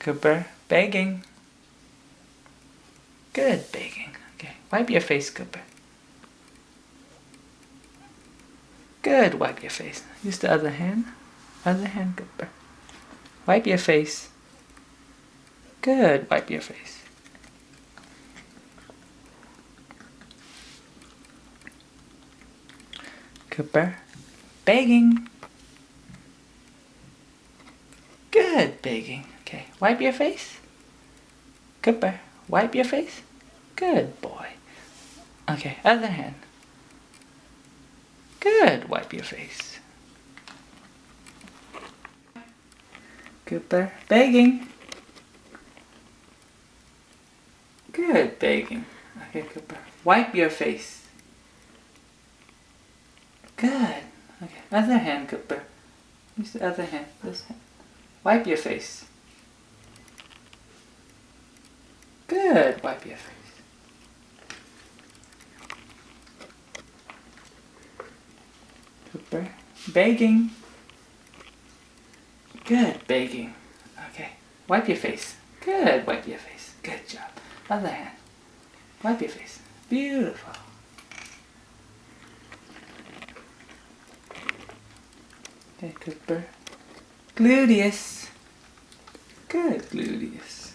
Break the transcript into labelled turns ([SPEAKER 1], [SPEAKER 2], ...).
[SPEAKER 1] Cooper, begging. Good, begging. Okay, wipe your face, Cooper. Good, wipe your face. Use the other hand. Other hand, Cooper. Wipe your face. Good, wipe your face. Cooper, begging. Good, begging. Okay, wipe your face. Cooper, wipe your face. Good boy. Okay, other hand. Good, wipe your face. Cooper, begging. Good, begging. Okay, Cooper, wipe your face. Good. Okay, other hand, Cooper. Use the other hand. This hand. Wipe your face. Good, wipe your face. Cooper, begging. Good, begging. Okay, wipe your face. Good, wipe your face. Good job. Other hand. Wipe your face. Beautiful. Okay, Cooper. Gluteus. Good, gluteus.